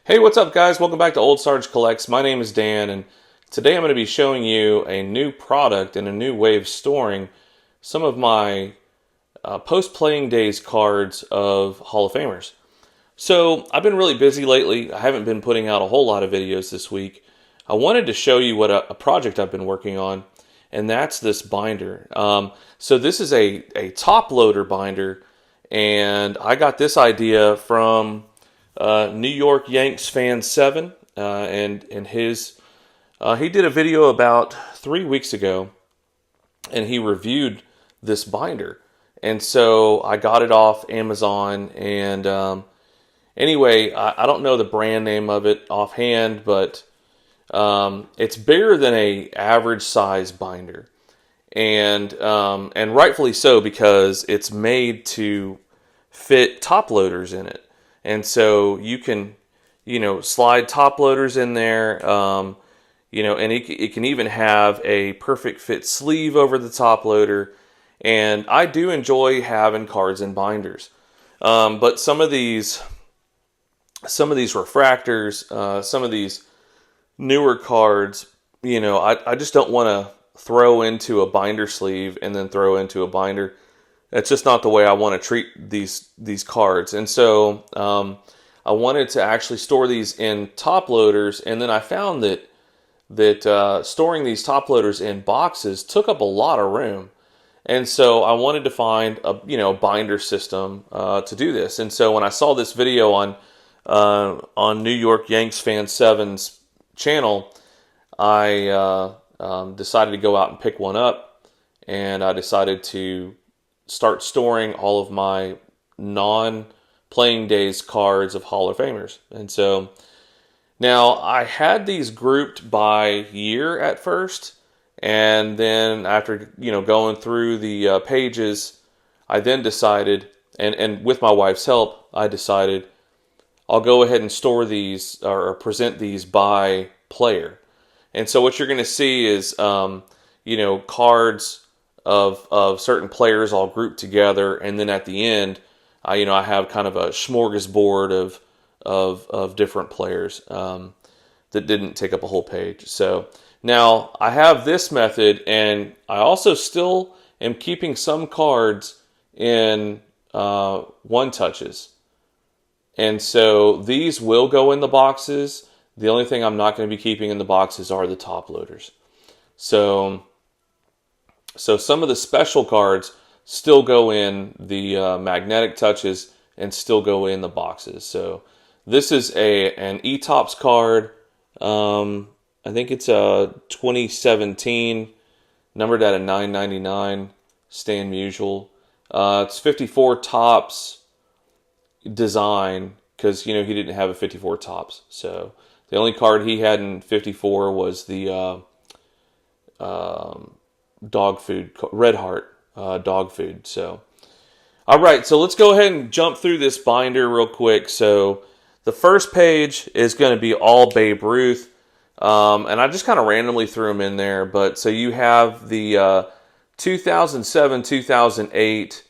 Hey, what's up, guys? Welcome back to Ol'SargeCollects. My name is Dan, and today I'm going to be showing you a new product and a new way of storing some of my post-playing days cards of Hall of Famers. So, I've been really busy lately. I haven't been putting out a whole lot of videos this week. I wanted to show you what a project I've been working on, and that's this binder. So this is a top loader binder, and I got this idea from New York Yanks fan 7, and his he did a video about 3 weeks ago, and he reviewed this binder, and so I got it off Amazon. And anyway, I don't know the brand name of it offhand, but it's bigger than a average size binder, and rightfully so, because it's made to fit top loaders in it. And so you can, slide top loaders in there, and it can even have a perfect fit sleeve over the top loader. And I do enjoy having cards in binders. But some of these refractors, some of these newer cards, I just don't want to throw into a binder sleeve and then throw into a binder. That's just not the way I want to treat these cards. And so I wanted to actually store these in top loaders, and then I found that storing these top loaders in boxes took up a lot of room. And so I wanted to find a binder system to do this. And so when I saw this video on New York Yanks fan 7's channel, I decided to go out and pick one up, and I decided to start storing all of my non-playing days cards of Hall of Famers. And so now I had these grouped by year at first, and then after going through the pages, I then decided, and with my wife's help, I decided I'll go ahead and store these or present these by player. And so what you're going to see is cards of certain players all grouped together, and then at the end, I have kind of a smorgasbord of different players that didn't take up a whole page. So now I have this method, and I also still am keeping some cards in one touches, and so these will go in the boxes. The only thing I'm not going to be keeping in the boxes are the top loaders. So some of the special cards still go in the magnetic touches and still go in the boxes. So this is an E-Tops card. I think it's a 2017, numbered at a 999, Stan Musial. It's 54 tops design, because he didn't have a 54 tops. So the only card he had in 54 was the dog food, Red Heart dog food. So, all right, so let's go ahead and jump through this binder real quick. So the first page is going to be all Babe Ruth, and I just kind of randomly threw them in there. But so you have the 2007, 2008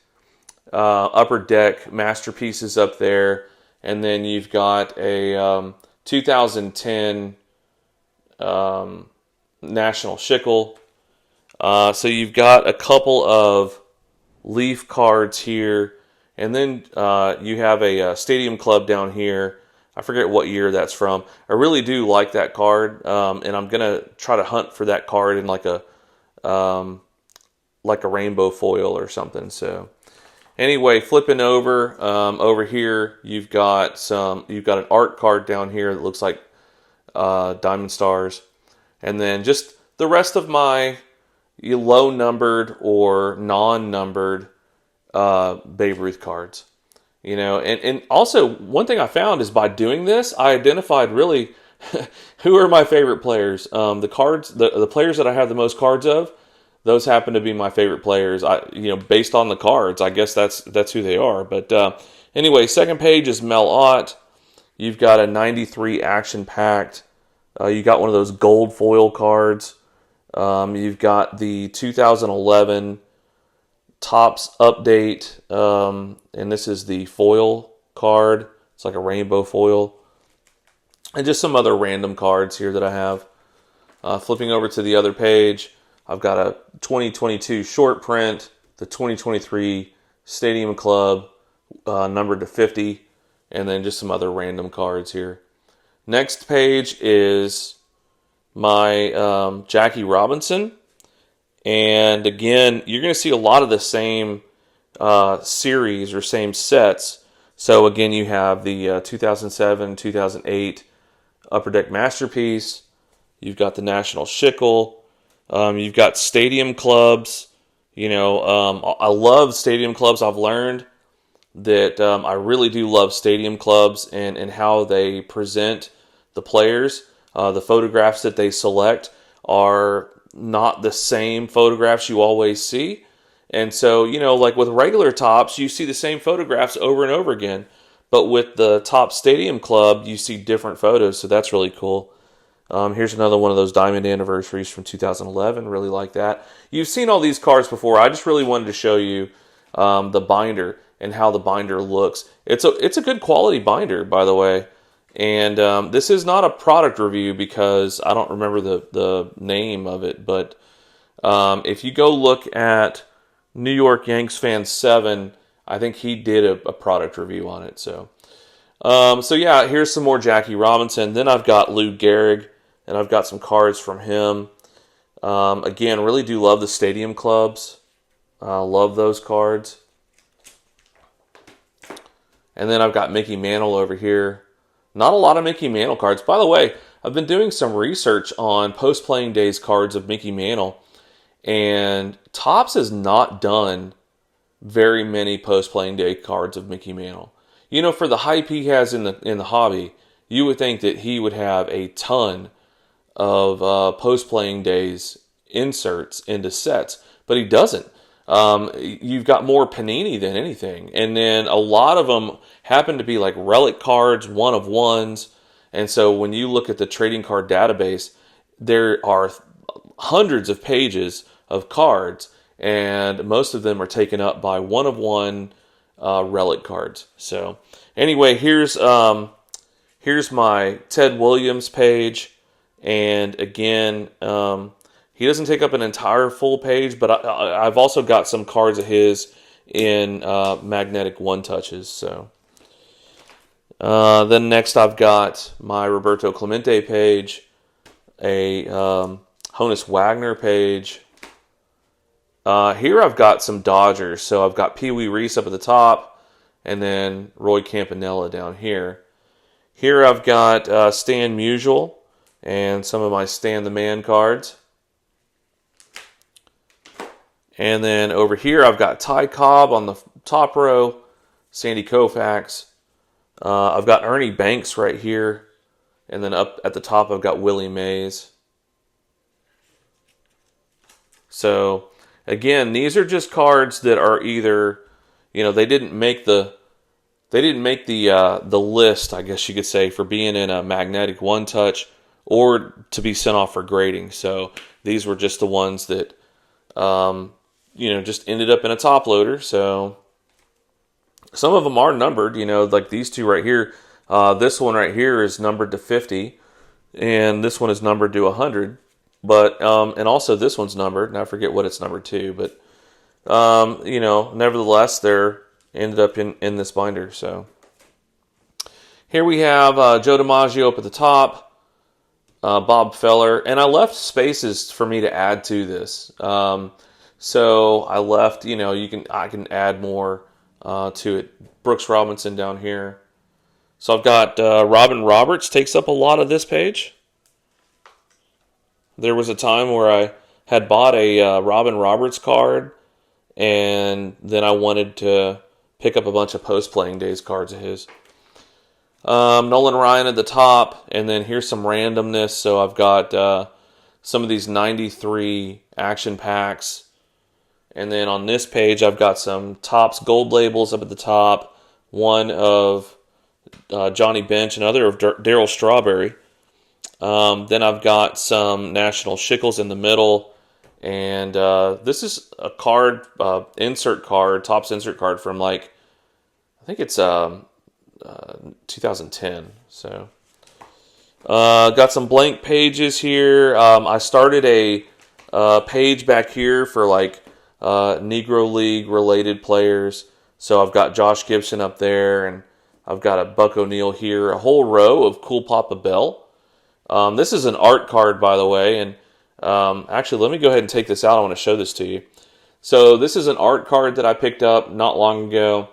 Upper Deck masterpieces up there, and then you've got a 2010 National Schickel. So you've got a couple of Leaf cards here, and then you have a Stadium Club down here. I forget what year that's from. I really do like that card, and I'm gonna try to hunt for that card in like a rainbow foil or something. So anyway, flipping over here, you've got an art card down here that looks like diamond stars, and then just the rest of my low numbered or non-numbered Babe Ruth cards. And also one thing I found is by doing this, I identified really who are my favorite players. The cards, the players that I have the most cards of, those happen to be my favorite players. Based on the cards, I guess that's who they are. But anyway, second page is Mel Ott. You've got a 93 action packed. You got one of those gold foil cards. You've got the 2011 Topps update, and this is the foil card. It's like a rainbow foil. And just some other random cards here that I have. Flipping over to the other page, I've got a 2022 short print, the 2023 Stadium Club, numbered to 50, and then just some other random cards here. Next page is my Jackie Robinson. And again, you're going to see a lot of the same series or same sets. So again, you have the 2007, 2008 Upper Deck Masterpiece. You've got the National Shickle. You've got Stadium Clubs. I love Stadium Clubs. I've learned that I really do love Stadium Clubs and how they present the players. The photographs that they select are not the same photographs you always see. And so, like with regular Tops, you see the same photographs over and over again. But with the Top Stadium Club, you see different photos, so that's really cool. Here's another one of those Diamond Anniversaries from 2011. Really like that. You've seen all these cards before. I just really wanted to show you the binder and how the binder looks. It's a good quality binder, by the way. And this is not a product review because I don't remember the name of it. But if you go look at New York Yanks Fan 7, I think he did a product review on it. So yeah, here's some more Jackie Robinson. Then I've got Lou Gehrig, and I've got some cards from him. Again, really do love the Stadium Clubs. Love those cards. And then I've got Mickey Mantle over here. Not a lot of Mickey Mantle cards. By the way, I've been doing some research on post-playing days cards of Mickey Mantle, and Topps has not done very many post-playing day cards of Mickey Mantle. For the hype he has in the hobby, you would think that he would have a ton of post-playing days inserts into sets, but he doesn't. You've got more Panini than anything, and then a lot of them happen to be like relic cards, one of ones. And so when you look at the trading card database, there are hundreds of pages of cards, and most of them are taken up by one of one relic cards. So anyway, here's my Ted Williams page, and again, he doesn't take up an entire full page, but I've also got some cards of his in magnetic one-touches. So then next I've got my Roberto Clemente page, a Honus Wagner page. Here I've got some Dodgers. So I've got Pee Wee Reese up at the top, and then Roy Campanella down here. Here I've got Stan Musial and some of my Stan the Man cards. And then over here, I've got Ty Cobb on the top row, Sandy Koufax. I've got Ernie Banks right here. And then up at the top, I've got Willie Mays. So, again, these are just cards that are either, they didn't make the list, I guess you could say, for being in a magnetic one-touch or to be sent off for grading. So, these were just the ones that just ended up in a top loader. So some of them are numbered, like these two right here. This one right here is numbered to 50, and this one is numbered to 100. But and also this one's numbered, and I forget what it's numbered to. But nevertheless, they're ended up in this binder. So here we have Joe DiMaggio up at the top, Bob Feller, and I left spaces for me to add to this. So I left, I can add more to it. Brooks Robinson down here. So I've got Robin Roberts takes up a lot of this page. There was a time where I had bought a Robin Roberts card, and then I wanted to pick up a bunch of post-playing days cards of his. Nolan Ryan at the top, and then here's some randomness. So I've got some of these 93 action packs. And then on this page, I've got some Topps gold labels up at the top. One of Johnny Bench, another of Darryl Strawberry. Then I've got some National Shickles in the middle. And this is a card, insert card, Topps insert card from I think it's 2010. So Got some blank pages here. I started a page back here for like Negro League related players. So I've got Josh Gibson up there, and I've got a Buck O'Neil here. A whole row of Cool Papa Bell. This is an art card, by the way, and actually, let me go ahead and take this out. I want to show this to you. So this is an art card that I picked up not long ago,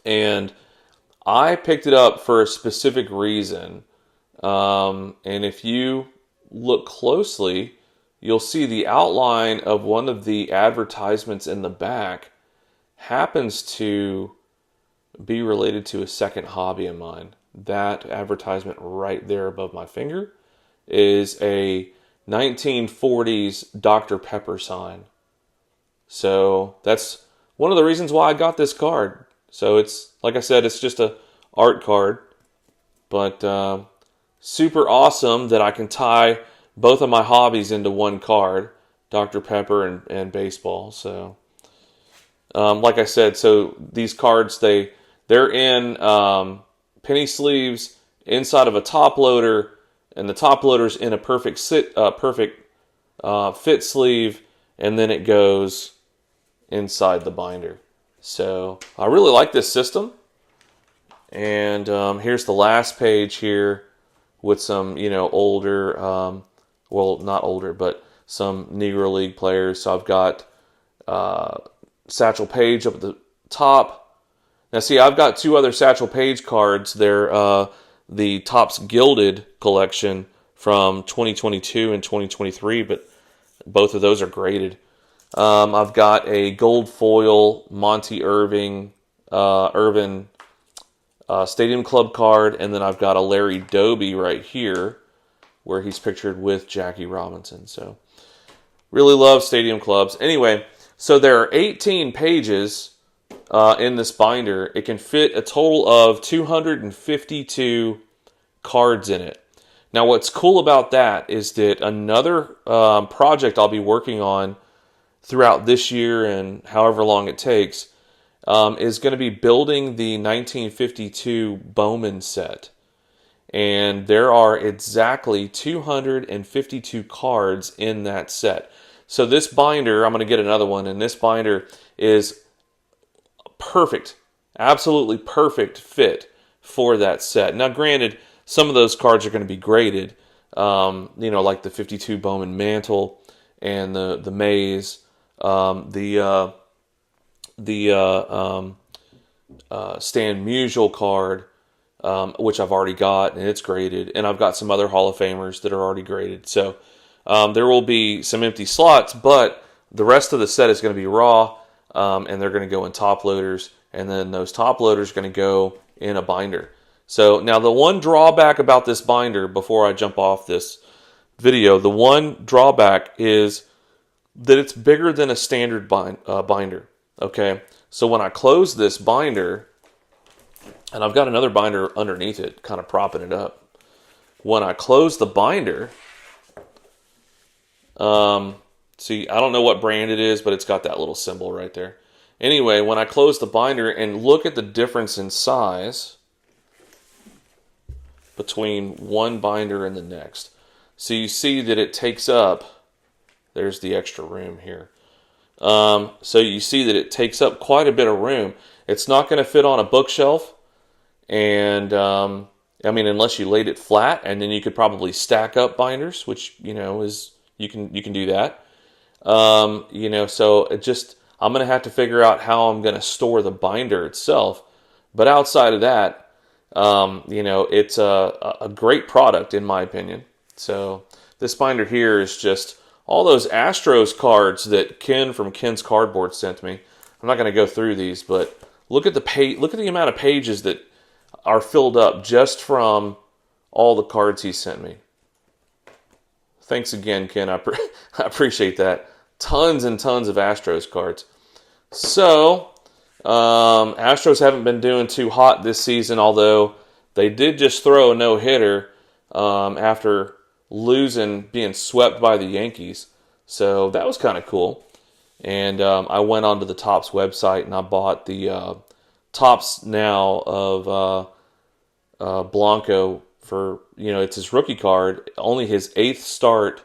and I picked it up for a specific reason. And if you look closely, you'll see the outline of one of the advertisements in the back happens to be related to a second hobby of mine. That advertisement right there above my finger is a 1940s Dr. Pepper sign. So that's one of the reasons why I got this card. So it's, like I said, it's just a art card, but super awesome that I can tie both of my hobbies into one card, Dr. Pepper and baseball. So like I said, so these cards, they're in penny sleeves inside of a top loader, and the top loader's in a perfect fit sleeve, and then it goes inside the binder. So I really like this system. And here's the last page here with some, older, well, not older, but some Negro League players. So I've got Satchel Paige up at the top. Now, see, I've got two other Satchel Paige cards. They're the Topps Gilded collection from 2022 and 2023, but both of those are graded. I've got a gold foil Monty Irvin Stadium Club card, and then I've got a Larry Doby right here where he's pictured with Jackie Robinson. So really love Stadium Clubs. Anyway, so there are 18 pages in this binder. It can fit a total of 252 cards in it. Now, what's cool about that is that another project I'll be working on throughout this year and however long it takes is going to be building the 1952 Bowman set. And there are exactly 252 cards in that set. So this binder, I'm going to get another one, and this binder is perfect, absolutely perfect fit for that set. Now, granted, some of those cards are going to be graded, like the 52 Bowman Mantle and the Maze, Stan Musial card, which I've already got, and it's graded. And I've got some other Hall of Famers that are already graded. So there will be some empty slots, but the rest of the set is going to be raw, and they're going to go in top loaders, and then those top loaders are going to go in a binder. So now the one drawback about this binder, before I jump off this video, the one drawback is that it's bigger than a standard binder. Okay, so when I close this binder, and I've got another binder underneath it, kind of propping it up. When I close the binder, see, I don't know what brand it is, but it's got that little symbol right there. Anyway, when I close the binder and look at the difference in size between one binder and the next. So you see that it takes up, there's the extra room here. So you see that it takes up quite a bit of room. It's not going to fit on a bookshelf, and unless you laid it flat, and then you could probably stack up binders, which is you can do that. So it just, I'm going to have to figure out how I'm going to store the binder itself. But outside of that, it's a great product in my opinion. So this binder here is just all those Astros cards that Ken from Ken's Cardboard sent me. I'm not going to go through these, but look at the amount of pages that are filled up just from all the cards he sent me. Thanks again, Ken. I appreciate that. Tons and tons of Astros cards. So, Astros haven't been doing too hot this season, although they did just throw a no-hitter after being swept by the Yankees. So that was kind of cool. And I went onto the Topps website and I bought the Topps Now of Blanco for it's his rookie card, only his 8th start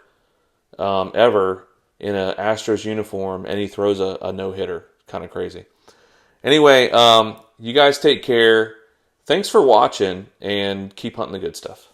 ever in an Astros uniform, and he throws a no-hitter. Kind of crazy. Anyway, you guys take care. Thanks for watching, and keep hunting the good stuff.